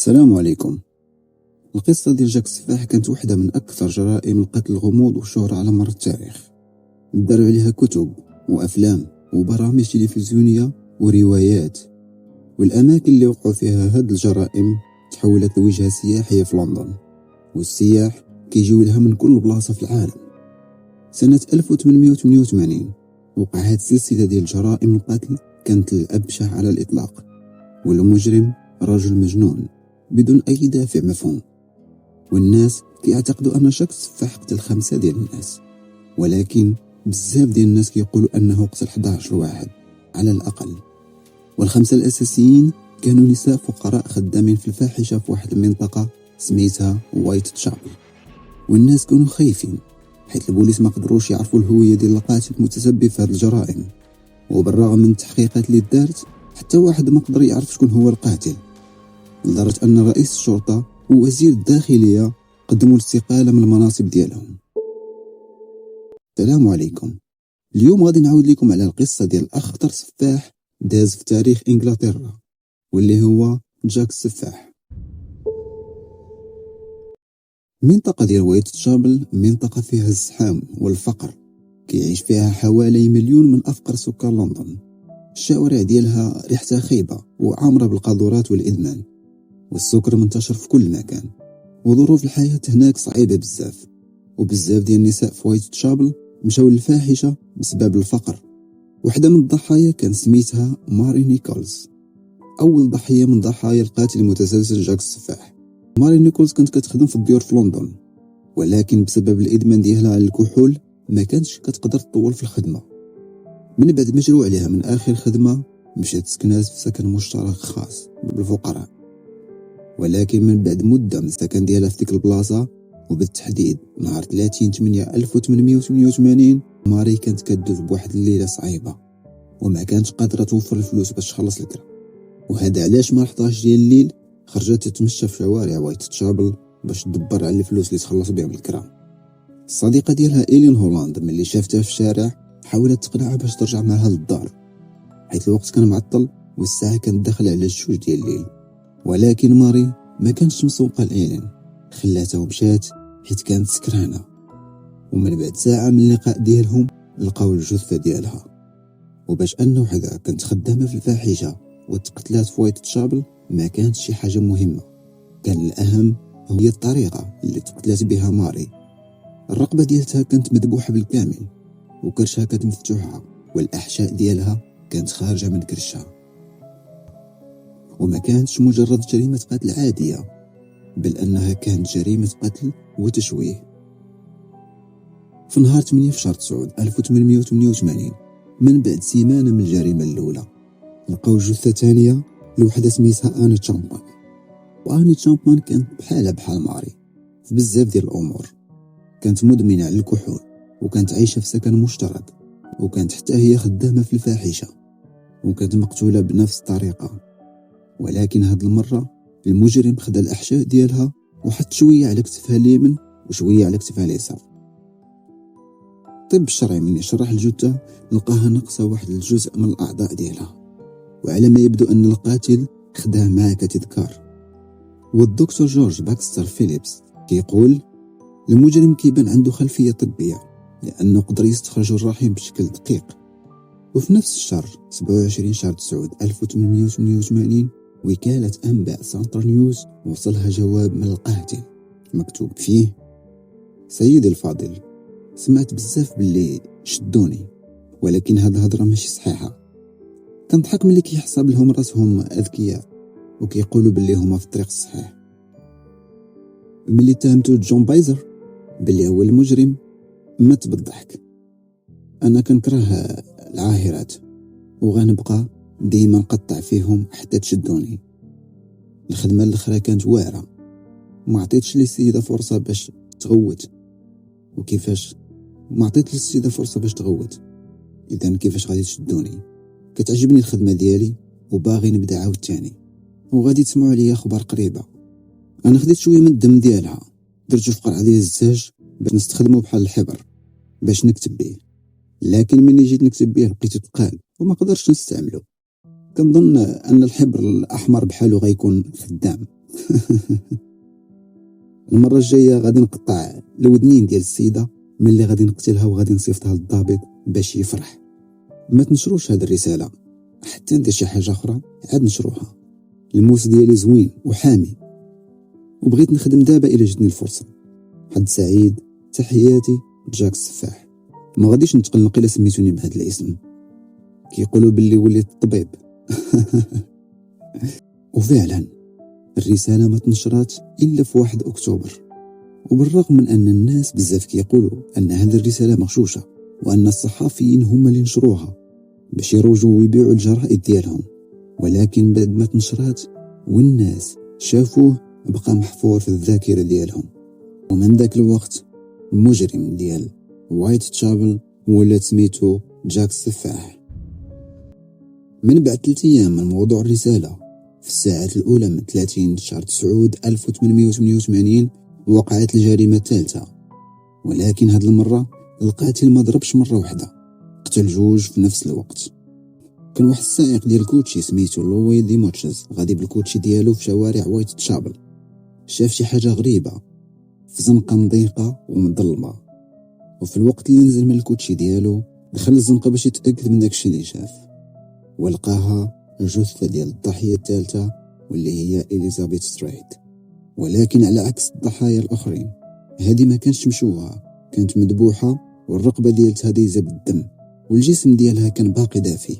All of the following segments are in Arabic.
السلام عليكم. القصة ديال جاك السفاح كانت واحدة من أكثر جرائم القتل الغموض والشهرة على مر التاريخ. داروا عليها كتب وأفلام وبرامج تلفزيونية وروايات، والأماكن اللي وقعوا فيها هاد الجرائم تحولت لوجهة سياحية في لندن، والسياح كيجيو لها من كل بلاصة في العالم. سنة 1888 وقعت سلسلة ديال جرائم القتل كانت الأبشع على الإطلاق، والمجرم رجل مجنون بدون أي دافع مفهوم. والناس كيعتقدوا أن شخص السفاح قتل 5 ديال الناس، ولكن بزاف ديال الناس كيقولوا أنه قتل 11 واحد على الأقل. والخمسة الأساسيين كانوا نساء فقراء خدامين في الفاحشة في واحد المنطقة سميتها وايت تشابل. والناس كانوا خايفين حيث البوليس ما قدروش يعرفوا الهوية ديال القاتل المتسبب في هذه الجرائم، وبالرغم من التحقيقات اللي دارت حتى واحد ما قدر يعرف شكون هو القاتل، لدرجة أن رئيس الشرطة ووزير الداخلية قدموا الاستقالة من المناصب ديالهم. السلام عليكم. اليوم غادي نعاود لكم على القصة ديال أخطر سفاح داز في تاريخ إنجلترا، واللي هو جاك السفاح. المنطقة ديال وايت تشابل منطقة فيها الزحام والفقر، كيعيش فيها حوالي 1,000,000 من أفقر سكان لندن. الشوارع ديالها ريحتها خايبة وعامرة بالقاذورات والإدمان، والسكر منتشر في كل مكان، وظروف الحياة هناك صعيبة بزاف. وبزاف ديال النساء في وايت تشابل مشاو للفاحشة بسبب الفقر. واحدة من الضحايا كان سميتها ماري نيكولز، أول ضحية من ضحايا القاتل المتسلسل جاك السفاح. ماري نيكولز كانت كتخدم في الديور في لندن، ولكن بسبب الإدمان ديالها على الكحول ما كانتش كتقدر تطول في الخدمة. من بعد ما جروا عليها من آخر خدمة مشات سكنات في سكن مشترك خاص بالفقراء. ولكن من بعد مدة من السكن ديالها في ديك البلاصة، وبالتحديد نهار 30/8/1888، ماري كانت كدوز بواحد الليلة صعيبة وما كانتش قادرة توفر الفلوس باش تخلص الكرا. وهذا علاش ما 11 ديال الليل خرجت تتمشى في شوارع وايت تشابل باش تدبر على الفلوس اللي تخلص بهم الكرا. الصديقة ديالها إيلين هولاند ملي شافتها في الشارع حاولت تقنعها باش ترجع معها للدار، حيث الوقت كان معطل والساعة كانت داخل على 2 ديال الليل. ولكن ماري ما كانتش مسوقة لإيلين، خلاتها ومشات حيت كانت سكرانة. ومن بعد ساعة من اللقاء ديالهم لقاو الجثة ديالها. وباش أن وحدة كانت خدامة في الفاحشة وتقتلات في وايت تشابل ما كانت شي حاجة مهمة، كان الأهم هي الطريقة اللي تقتلات بها ماري. الرقبة ديالتها كانت مذبوحة بالكامل وكرشها كانت مفتوحة، والأحشاء ديالها كانت خارجة من كرشها. وما كانتش مجرد جريمة قتل عادية، بل أنها كانت جريمة قتل وتشويه. في نهار 8 في شهر 9 1888، من بعد سيمانة من الجريمة الأولى، لقاو جثة ثانية لوحدة سميتها آني تشامبمان. وآني تشامبمان كانت بحال ماري في بزاف ديال الأمور، كانت مدمنة على الكحول وكانت عايشة في سكن مشترك، وكانت حتى هي خدامة في الفاحشة، وكانت مقتولة بنفس الطريقة. ولكن هاد المرة المجرم خدا الأحشاء ديالها وحط شوية على كتفها اليمين وشوية على كتفها اليسار. الطب الشرعي من يشرح الجثة لقاها ناقصة واحد الجزء من الأعضاء ديالها، وعلى ما يبدو أن القاتل خداه معاه كتذكار. والدكتور جورج باكستر فيليبس كيقول المجرم كيبان عنده خلفية طبية لأنه قدر يستخرج الرحم بشكل دقيق. وفي نفس الشهر 27 شهر 9 1888، وكالة أنباء سانتر نيوز وصلها جواب من القاتل مكتوب فيه: سيدي الفاضل، سمعت بزاف باللي شدوني، ولكن هاد الهضرة ماشي صحيحة. كنضحك ملي كيحسب لهم راسهم أذكياء وكيقولوا باللي هما في الطريق الصحيح. ملي تهمتو جون بايزر باللي هو المجرم مات بالضحك. أنا كنكره العاهرات وغنبقى ديما نقطع فيهم حتى تشدوني. الخدمة الأخرى كانت واعرة، ما عطيتش للسيدة فرصة باش تغوت. وكيفاش ما عطيت للسيدة فرصة باش تغوت؟ إذن كيفاش غادي تشدوني؟ كتعجبني الخدمة ديالي وباغي نبدا عاود تاني، وغادي تسمعوا عليا أخبار قريبة. أنا خديت شوية من الدم ديالها، درتو في قرعة ديال الزاج باش نستخدمه بحال الحبر باش نكتب بيه، لكن مني جيت نكتب بيه لقيتو ثقال وما قدرتش نستعملو. كنظن أن الحبر الأحمر بحالو غيكون خدام، المرة الجاية غادي نقطع الودنين ديال السيدة ملي غادي نقتلها وغادي نصيفطها للضابط باش يفرح. ما تنشروش هاد الرسالة حتى ندير شي حاجة أخرى عاد نشروها. الموس ديالي زوين وحامي وبغيت نخدم دابا إلا جاتني الفرصة. حد سعيد، تحياتي جاك السفاح. ما غاديش نتقلق إلا سميتوني بهذا الاسم، كيقولوا باللي وليت طبيب. وفعلا الرسالة ما تنشرات إلا في 1 أكتوبر، وبالرغم من أن الناس بزاف كيقولوا أن هذه الرسالة مغشوشة وأن الصحافيين هم اللي نشروها باش يروجوا ويبيعوا الجرائد ديالهم، ولكن بعد ما تنشرات والناس شافوه بقى محفور في الذاكرة ديالهم. ومن ذاك الوقت المجرم ديال وايت تشابل ولا سميتو جاك السفاح. من بعد 3 أيام من موضوع الرسالة، في الساعات الأولى من 30 شهر تسعود 1888 وقعت الجريمة الثالثة، ولكن هاد المرة القاتل ما ضربش مرة واحدة، قتل 2 في نفس الوقت. كان واحد السائق ديال الكوتشي سميتو لوي ديموتشز غادي بالكوتشي ديالو في شوارع وايت تشابل. شاف شي حاجة غريبة في زنقة مضيقة ومظلمة، وفي الوقت اللي نزل من الكوتشي ديالو دخل الزنقة باش يتأكد من داكشي اللي شاف، ولقاها الجثة ديال الضحية الثالثة واللي هي إليزابيث ستريت. ولكن على عكس الضحايا الآخرين هذه ما كانش مشوهة، كانت مذبوحة والرقبة ديالتها دايزة بالدم والجسم ديالها كان باقي دافي.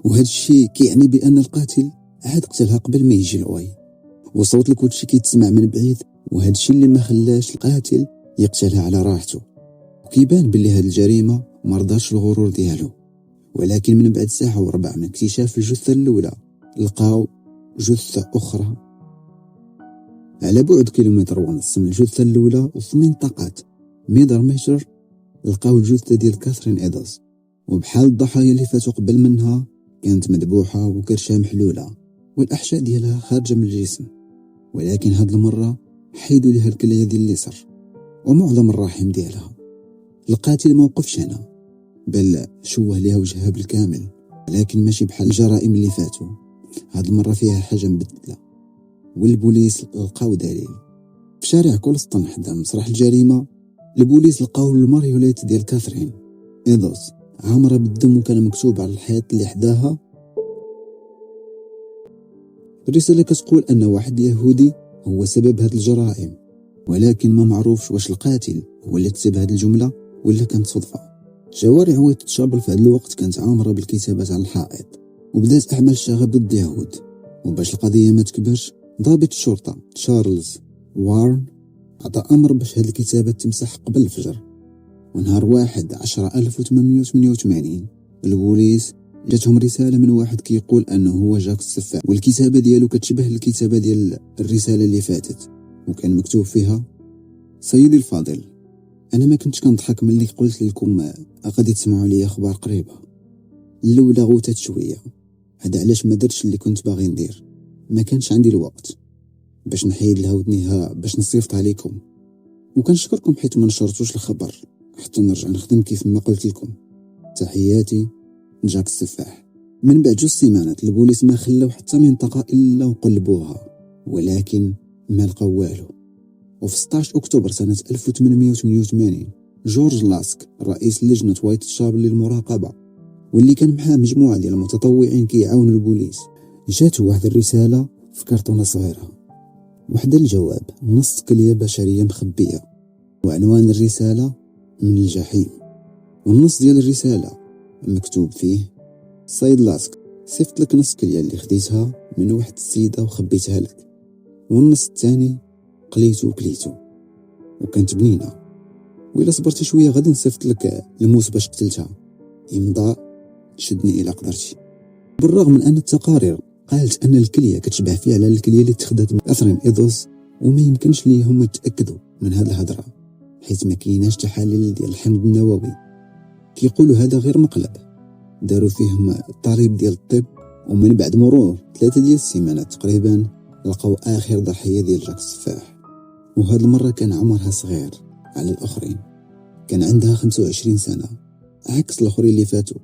وهذا الشيء كيعني بأن القاتل عاد قتلها قبل ما يجي الوعي، وصوت الكوتشي كيتسمع من بعيد، وهذا الشيء اللي ما خلاش القاتل يقتلها على راحته. وكيبان باللي هذه الجريمة مرضاش الغرور ديالو. ولكن من بعد 1 و4 ساعات من اكتشاف الجثة الأولى لقاو جثة أخرى على بعد 1.5 كيلومتر من الجثة الأولى، وفي منطقة ميدرميتر لقاو الجثة ديال كاثرين إيدوز، وبحال الضحايا اللي فاتوا قبل منها كانت مذبوحة وكرشها محلولة والأحشاء ديالها خارجة من الجسم. ولكن هاد المرة حيدوا لها الكلية ديال اليسر ومعظم الرحم ديالها. القاتل موقفش هنا، بل شوه لها وجهها بالكامل، ولكن ماشي بحال الجرائم اللي فاتوا. هاد المرة فيها حاجة مبدلة، والبوليس لقاو دليل في شارع كولستون حدا مسرح الجريمة. البوليس لقاو الماريوليت ديال كاثرين إيدوز عامرة بالدم، وكان مكتوب على الحيط اللي حداها الرسالة كتقول أن واحد يهودي هو سبب هاد الجرائم، ولكن ما معروفش واش القاتل هو اللي كتب هاد الجملة ولا كانت صدفة. شوارع وايت تشابل في هاد الوقت كانت عامرة بالكتابات على الحائط، وبدات أعمال الشغب ضد اليهود. وباش القضية ما تكبرش، ضابط الشرطة تشارلز وارن عطى أمر باش هاد الكتابات تمسح قبل الفجر. ونهار 1/10/1888 البوليس جاتهم رسالة من واحد كيقول أنه هو جاك السفاح، والكتابة ديالو كتشبه الكتابة ديال الرسالة اللي فاتت، وكان مكتوب فيها: سيدي الفاضل، أنا ما كنتش كنضحك ملي قلت لكم غادي تسمعوا لي أخبار قريبة. الأولى غوتات شوية، هذا علاش ما درتش اللي كنت باغي ندير. ما كانش عندي الوقت باش نحيد لها ودنيها باش نصيفط عليكم، وكنشكركم حيت ما نشرتوش الخبر حتى نرجع نخدم كيف ما قلت لكم. تحياتي جاك السفاح. من بعد 2 سيمانات البوليس ما خلاو حتى منطقة إلا وقلبوها، ولكن ما لقاو والو. وفي 16 أكتوبر سنة 1888 جورج لاسك رئيس لجنة وايت تشابل للمراقبة، واللي كان معاه مجموعة ديال المتطوعين كيعاونوا البوليس، جاته واحد الرسالة في كرتونة صغيرة، واحد الجواب نص كلية بشرية مخبية، وعنوان الرسالة من الجحيم. والنص ديال الرسالة مكتوب فيه: سيد لاسك، صيفط لك نص كلية اللي خديتها من واحد السيدة وخبيتها لك، والنص الثاني قليتو وكليتو وكانت بنينة، وإلا صبرتي شوية غادي نصيفط لك الموس باش قتلتها. يمضى تشدني إلى قدرتي. بالرغم من أن التقارير قالت أن الكلية كتشبه فعلا الكلية اللي تخدات من كاثرين إيدوز، وما يمكنش ليهم يتأكدوا من هذه الهضرة حيث ما كايناش تحاليل ديال الحمض النووي. كيقولوا هذا غير مقلب داروا فيهم الطريب ديال الطب. ومن بعد مرور 3 ديال السيمانات تقريبا لقاو آخر ضحية ديال جاك السفاح، وهذه المرة كان عمرها صغير على الآخرين، كان عندها 25 سنة عكس الآخرين اللي فاتوا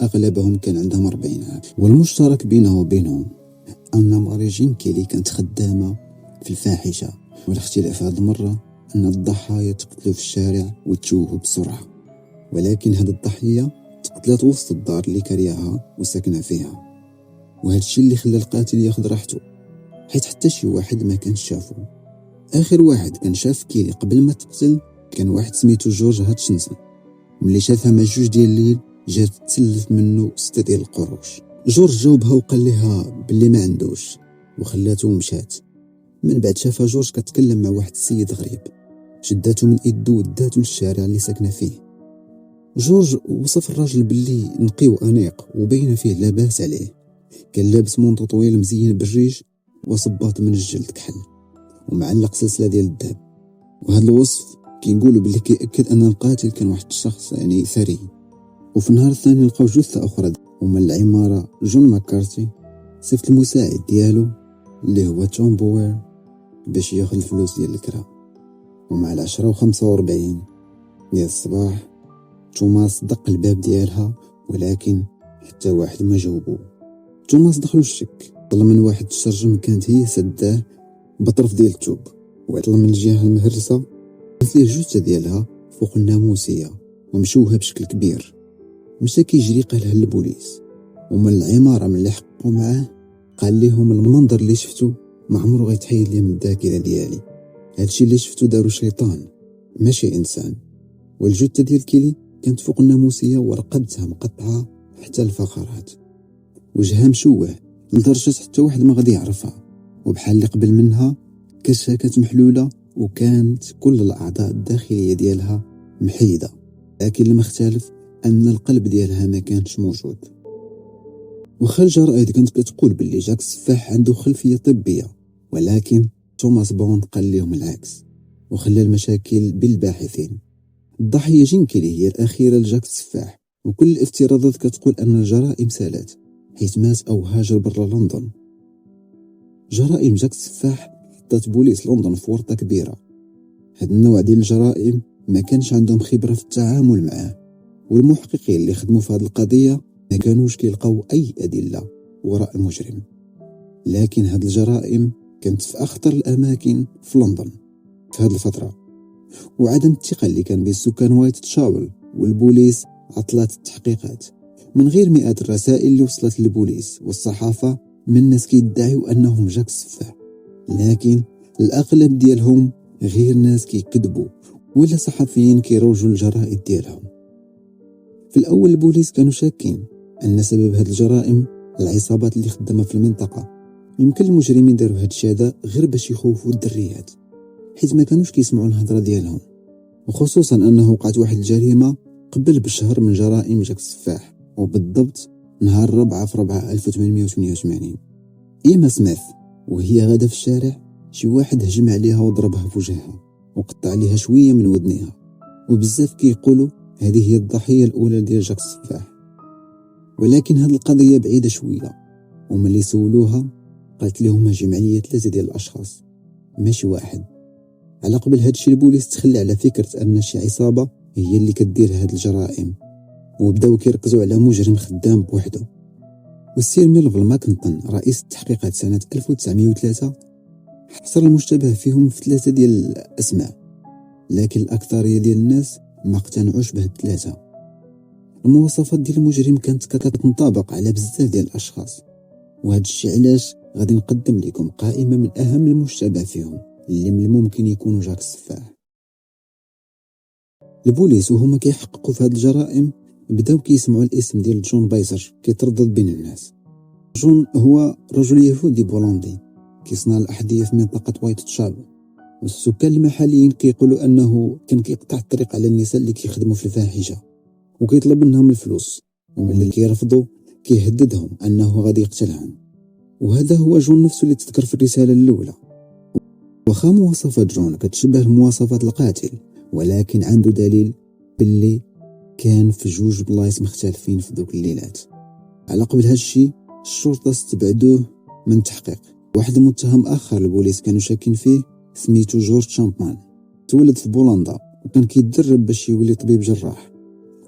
أغلبهم كان عندهم 40 عام. والمشترك بينه وبينهم أن ماري جين كيلي كانت خدامة في الفاحشة، والاختلاف هذه المرة أن الضحايا تقتلوا في الشارع وتشوهوا بسرعة، ولكن هذه الضحية تقتلت وسط الدار اللي كرياها وساكنة فيها. وهذا الشيء اللي خلى القاتل ياخذ راحته، حيث حتى شي واحد ما كانش شافه. آخر واحد كان شاف كيلي قبل ما تقتل كان واحد سميتو جورج هاتشنسون، ملي شافها مع 2 ديال الليل جات تسلف منه 6 ديال القروش. جورج جاوبها وقال لها باللي ما عندوش وخلاته ومشات. من بعد شافها جورج كتكلم مع واحد السيد غريب، شداتو من يدو وداتو للشارع اللي ساكنه فيه. جورج وصف الراجل باللي نقي وانيق وبين فيه لاباس عليه، كان لابس مونطو طويل مزين بالريج وصباط من الجلد كحل ومعلق سلسله ديال الذهب. وهذا الوصف كيقولوا باللي كيأكد ان القاتل كان واحد الشخص ثري. وفي النهار الثاني لقاو جثه اخرى ومن العماره جون ماكارتي صيفط المساعد ديالو اللي هو توم بوير باش ياخذ الفلوس ديال الكرا. ومع 10:45 ديال الصباح توماس دق الباب ديالها، ولكن حتى واحد ما جاوبو. توماس دخلو الشك، طلب من واحد الشرجم كانت هي سداه بطرف ديال التوب، وطلب من الجهه المهرسه قالت ليه الجثه ديالها فوق الناموسيه ومشوهه بشكل كبير. مشى كيجري قالها للبوليس، ومن العماره من اللي حققوا معاه قال لهم المنظر اللي شفتو ما عمره غيتحيد لي من الذاكره ديالي. هادشي اللي شفتو دارو شيطان ماشي انسان. والجثه ديال كيلي كانت فوق الناموسيه ورقبتها مقطعه حتى الفقرات، وجهها مشوه لدرجه حتى واحد ما غادي يعرفها، وبحال اللي قبل منها كشها كانت محلوله وكانت كل الاعضاء الداخليه ديالها محيده. لكن اللي مختلف ان القلب ديالها ما كانش موجود. وخا الجرائد كانت كتقول باللي جاك السفاح عنده خلفيه طبيه، ولكن توماس بوند قال لهم العكس وخلى المشاكل بالباحثين. الضحيه جين كيلي هي الاخيره لجاك السفاح، وكل الافتراضات كتقول ان الجرائم سالت حيث مات او هاجر برا لندن. جرائم جاك السفاح حطت بوليس لندن في ورطه كبيره. هاد النوع ديال الجرائم ما كانش عندهم خبره في التعامل معاه، والمحققين اللي خدموا في هذه القضيه ما كانوش كيلقاو اي ادله وراء المجرم. لكن هاد الجرائم كانت في اخطر الاماكن في لندن في هذه الفتره، وعدم الثقه اللي كان بين سكان وايت تشاول والبوليس عطلات التحقيقات. من غير مئات الرسائل اللي وصلت للبوليس والصحافه من ناس كيدعيوا انهم جاك السفاح، لكن الاغلب ديالهم غير ناس كيكذبوا ولا صحفيين كيروجوا الجرائد ديالهم. في الاول البوليس كانوا شاكين ان سبب هاد الجرائم العصابات اللي خدامه في المنطقه. يمكن المجرمين داروا هاد الشيء هذا غير باش يخوفوا الدريات، حيت ما كانوش كيسمعوا الهضره ديالهم، وخصوصا انه وقعت واحد الجريمه قبل بشهر من جرائم جاك السفاح، وبالضبط نهار 4 فبراير 1888. إيما سميث وهي غاده في الشارع شي واحد هجم عليها وضربها في وجهها وقطع عليها شويه من ودنها، وبزاف كيقولوا هذه هي الضحيه الاولى ديال جاك السفاح. ولكن هذه القضيه بعيده شويه، وملي سولوها قالت لهم هجم عليا 3 ديال الاشخاص ماشي واحد. على قبل هذا الشيء البوليس تخلى على فكره ان شي عصابه هي اللي كدير هاد الجرائم، وبداو كيركزوا على مجرم خدام بوحده. والسير ميلفل ماكنتون رئيس التحقيقات سنه 1903 حصر المشتبه فيهم في 3 ديال الاسماء، لكن الاكثريه ديال الناس ما اقتنعوش بهاد 3. المواصفات ديال المجرم كانت كتنطبق على بزاف ديال الاشخاص، وهذا الشيء علاش غادي نقدم لكم قائمه من اهم المشتبه فيهم اللي من الممكن يكونوا جاك السفاح. البوليس وهما كيحققوا في هاد الجرائم بداو كيسمعوا الاسم ديال جون بايسر كيتردد بين الناس. جون هو رجل يهودي بولندي كيصنع الاحذيه في منطقه وايت تشاول، والسكان المحليين كيقولوا انه كان كيقطع الطريق على النساء اللي كيخدموا في الفاحشه وكيطلب منهم الفلوس، وملي كيرفضوا كيهددهم انه غادي يقتلهم. وهذا هو جون نفسه اللي تذكر في الرساله الاولى. واخا مواصفات جون كتشبه مواصفات القاتل، ولكن عنده دليل باللي كان في 2 بلايص مختلفين في ذوك الليلات. على قبل هادشي الشرطه استبعدوه من التحقيق. واحد المتهم اخر البوليس كانوا شاكين فيه سميتو جورج شامبمان، تولد في بولندا وكان كيتدرب باش يولي طبيب جراح،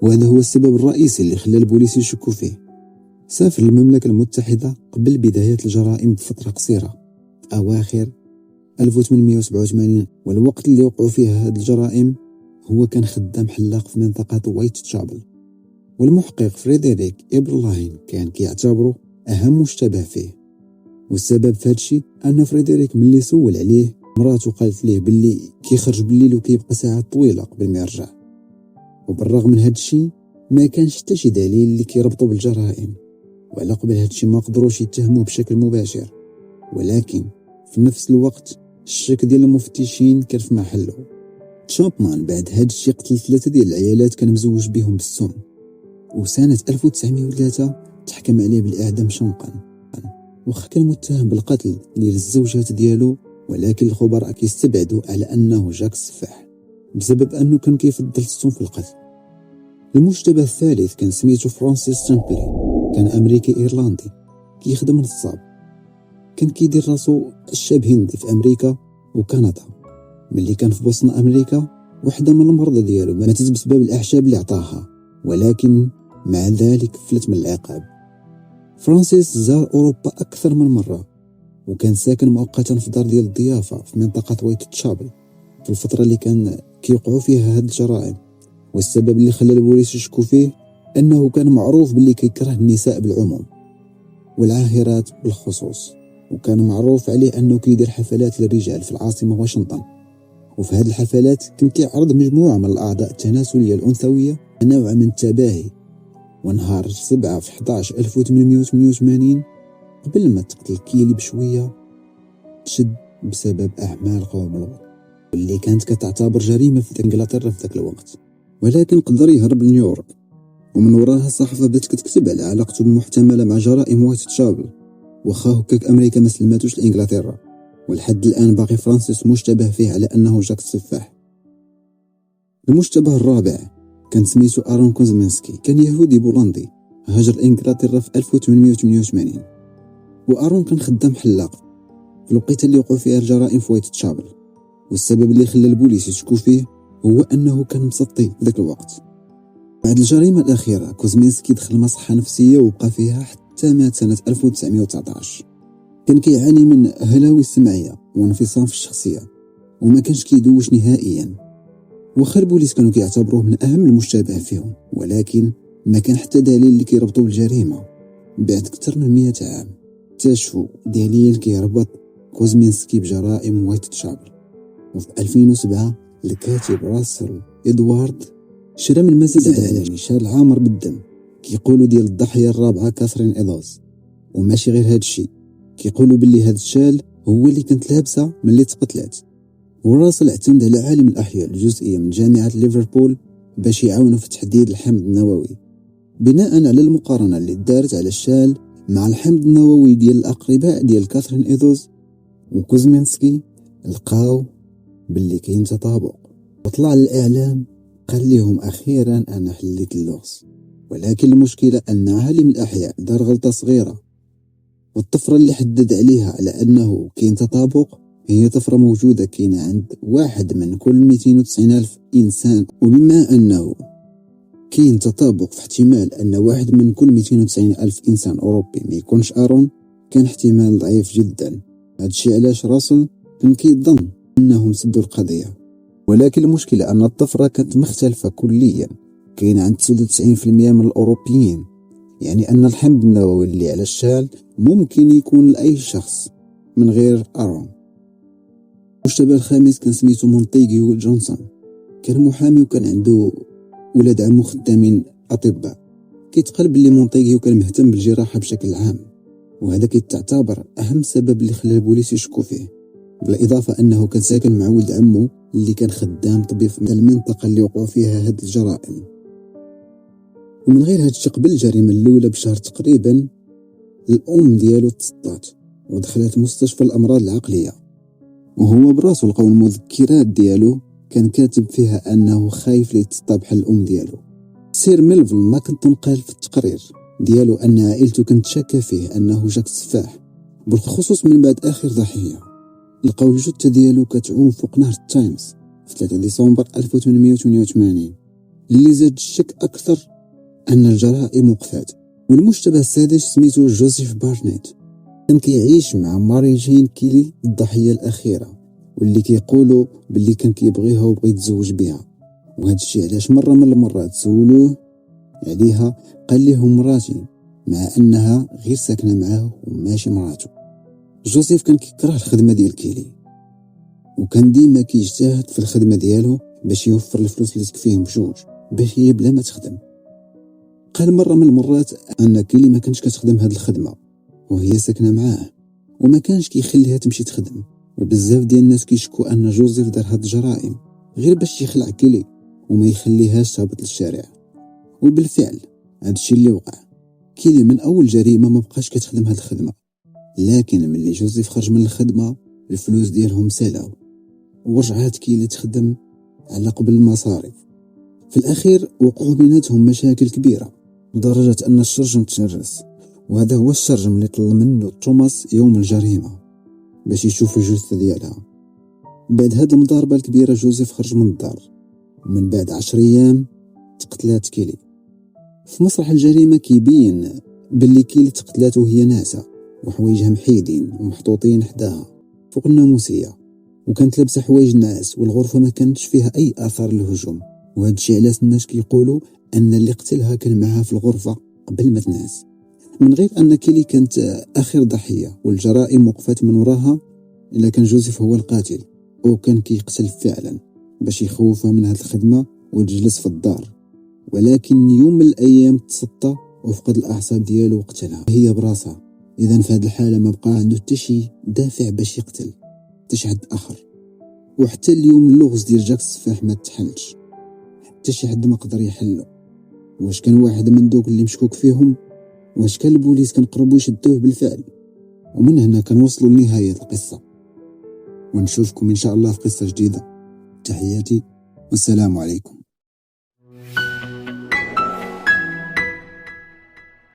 وهذا هو السبب الرئيسي اللي خلى البوليس يشكوا فيه. سافر للمملكه المتحده قبل بدايه الجرائم بفتره قصيره اواخر 1887، والوقت اللي وقعوا فيه هاد الجرائم هو كان خدام حلاق في منطقة وايت تشابل. والمحقق فريدريك إبرلاين كان كيعتبره أهم مشتبه فيه. والسبب في هادشي أن فريدريك ملي سول عليه مراته قالت ليه باللي كيخرج بالليل وكيبقى ساعات طويلة قبل ما يرجع. وبالرغم من هادشي ما كانش حتى شي دليل اللي كيربطوا بالجرائم، وعلى قبل هادشي ما قدروش يتهموه بشكل مباشر. ولكن في نفس الوقت الشك ديال المفتشين كان في محله. تشامبمان بعد هادشي قتل 3 ديال العيالات كان مزوج بهم بالسم، وسنة 1903 تحكم عليه بالإعدام شنقا. وخا كان متهم بالقتل ديال الزوجات ديالو، ولكن الخبراء كيستبعدوا على أنه جاك السفاح بسبب أنه كان كيفضل السم في القتل. المشتبه الثالث كان سميتو فرانسيس تمبلي، كان أمريكي إيرلندي كيخدم نصاب. كان كيدير راسو الشاب هندي في أمريكا وكندا. ملي كان في بوسط أمريكا وحدة من المرضى ديالو ماتت بسبب الأعشاب اللي عطاها، ولكن مع ذلك فلت من العقاب. فرانسيس زار أوروبا أكثر من مرة، وكان ساكن مؤقتا في دار ديال الضيافة في منطقة وايت تشابل في الفترة اللي كان كيوقعوا فيها هاد الجرائم. والسبب اللي خلى البوليس يشكو فيه أنه كان معروف باللي كيكره النساء بالعموم والعاهرات بالخصوص، وكان معروف عليه أنه كيدير حفلات للرجال في العاصمة واشنطن. وفي هذه الحفلات كان كيعرض مجموعة من الأعضاء التناسلية الأنثوية نوع من التباهي. ونهار 7/11/1888 قبل ما تقتل كيلي بشوية تشد بسبب أعمال قوم لوط، واللي كانت كتعتبر جريمة في إنجلترا في ذاك الوقت. ولكن قدر يهرب لنيويورك، ومن وراها الصحافة بدات كتكتب على علاقته المحتملة مع جرائم وايت تشابل، وخا هكاك أمريكا ما سلماتوش لإنجلترا. ولحد الآن باقي فرانسيس مشتبه فيه على أنه جاك السفاح. المشتبه الرابع كان سميتو آرون كوزمينسكي، كان يهودي بولندي هاجر إنجلترا في 1888. وآرون كان خدام حلاق في الوقيته اللي وقعوا فيها الجرائم في وايت تشابل. والسبب اللي خلى البوليس يشكو فيه هو أنه كان مسطي في ذاك الوقت. بعد الجريمة الأخيرة كوزمينسكي دخل مصحة نفسية وبقى فيها حتى مات سنة 1919. كان كيعاني من هلاوس سمعية وانفصام في الشخصية، وما كانش كيدوش نهائيا. وخا البوليس كانوا كيعتبروه من أهم المشتبه فيهم، ولكن ما كان حتى دليل اللي كيربطوا بالجريمة. بعد أكثر من 100 عام اكتشفوا دليل كيربط كوزمينسكي بجرائم وايت تشابل. وفي 2007 الكاتب راسل إدوارد شرى من المزاد الإعلامي شال عامر بالدم كيقولوا ديال الضحية الرابعة كاثرين إيدوز. وماشي غير هاد الشيء، كيقولوا باللي هاد الشال هو اللي كانت لابسة ملي تقتلت. وراسل اعتمد على عالم الأحياء الجزئية من جامعة ليفربول باش يعاونوا في تحديد الحمض النووي. بناء على المقارنة اللي دارت على الشال مع الحمض النووي ديال الأقرباء ديال كاثرين إيدوز وكوزمينسكي، لقاو باللي كاين تطابق. وطلع الإعلام قال لهم أخيرا أنا حليت اللغز. ولكن المشكلة أن عالم الأحياء دار غلطة صغيرة، والطفرة اللي حدد عليها على أنه كاين تطابق هي طفرة موجودة كاينة عند 1 من كل 290 ألف إنسان. وبما أنه كاين تطابق في احتمال أن 1 من كل 290 ألف إنسان أوروبي ما يكونش آرون، كان احتمال ضعيف جدا. هذا الشيء علاش راسل كان كيظن أنهم سدوا القضية. ولكن المشكلة أن الطفرة كانت مختلفة كليا، كاين عند 99% من الأوروبيين، يعني أن الحمض النووي اللي على الشال ممكن يكون لأي شخص من غير آرون. المشتبه الخامس كان سميتو مونتيغيو جونسون، كان محامي وكان عنده ولاد عمو خدامين أطباء. كيتقال بلي مونتيغيو كان مهتم بالجراحة بشكل عام، وهذا كيتعتبر أهم سبب اللي خلى البوليس يشكو فيه. بالإضافة أنه كان ساكن مع ولد عمو اللي كان خدام طبيب في المنطقة اللي وقعوا فيها هاد الجرائم. ومن غير هاد الشيء قبل الجريمة الأولى بشهر تقريبا الأم ديالو تسطات ودخلت مستشفى الأمراض العقلية، وهو براسو لقاو المذكرات ديالو كان كاتب فيها أنه خايف ليتسطى بحال الأم ديالو. سير ميلفل ماكنتون قال في التقرير ديالو أن عائلته كانت شاكة فيه أنه جاك السفاح، بالخصوص من بعد آخر ضحية. لقاو الجثة ديالو كتعوم فوق نهر التايمز في 3 ديسمبر 1888، اللي زاد الشك أكثر أن الجرائم وقفات. والمشتبه السادس سميتو جوزيف بارنيت، كان كيعيش مع ماري جين كيلي الضحية الأخيرة واللي كيقولوا باللي كان كيبغيها وبغى يتزوج بها. وهذا الشيء علاش مرة من المرات سولوه عليها قال لهم مراتي، مع أنها غير ساكنة معاه وماشي مراته. جوزيف كان كيكره الخدمة ديال كيلي، وكان ديما كيجتهد في الخدمة ديالو باش يوفر الفلوس اللي تكفيهم بجوج باش هي بلا ما تخدم. قال مرة من المرات أن كيلي ما كانش كتخدم هاد الخدمة وهي ساكنة معاه، وما كانش كيخليها تمشي تخدم. وبزاف ديال الناس كيشكوا أن جوزيف دار هاد الجرائم غير باش يخلع كيلي وما يخليهاش تهبط للشارع. وبالفعل هاد الشيء اللي وقع. كيلي من أول جريمة ما بقاش كتخدم هاد الخدمة، لكن ملي جوزيف خرج من الخدمة الفلوس ديالهم سالاو، ورجعات كيلي تخدم على قبل المصاريف. في الأخير وقعوا بيناتهم مشاكل كبيرة لدرجة أن الشرجم تشرس، وهذا هو الشرجم اللي طلب منه توماس يوم الجريمة باش يشوف الجثة ديالها. بعد هاد المضاربة الكبيرة جوزيف خرج من الدار، ومن بعد 10 أيام تقتلات كيلي. في مسرح الجريمة كيبين باللي كيلي تقتلات وهي ناعسة وحوايجها محيدين ومحطوطين حداها فوق الناموسية، وكانت لابسة حوايج ناعس، والغرفة ما كانتش فيها أي آثار للهجوم. وهذا الشيء علاش الناس كيقولوا أن اللي قتلها كان معها في الغرفة قبل ما تنعس، من غير أن كيلي كانت آخر ضحية والجرائم وقفت من وراها. إلا كان جوزيف هو القاتل وكان كيقتل فعلا باش يخوفها من هذه الخدمة وتجلس في الدار، ولكن يوم من الأيام تسطى وفقد الأعصاب ديالو وقتلها هي براسها. إذن في هذه الحالة ما بقى عنده حتى شي دافع باش يقتل حتى شي حد آخر. وحتى اليوم اللغز ديال جاك السفاح ما تحلش، حتى شي حد ما قدر يحلو. واش كان واحد من دوك اللي مشكوك فيهم؟ واش كان البوليس كنقربوا يشدوه بالفعل؟ ومن هنا كنوصلوا لنهاية القصة، ونشوفكم إن شاء الله في قصة جديدة. تحياتي والسلام عليكم.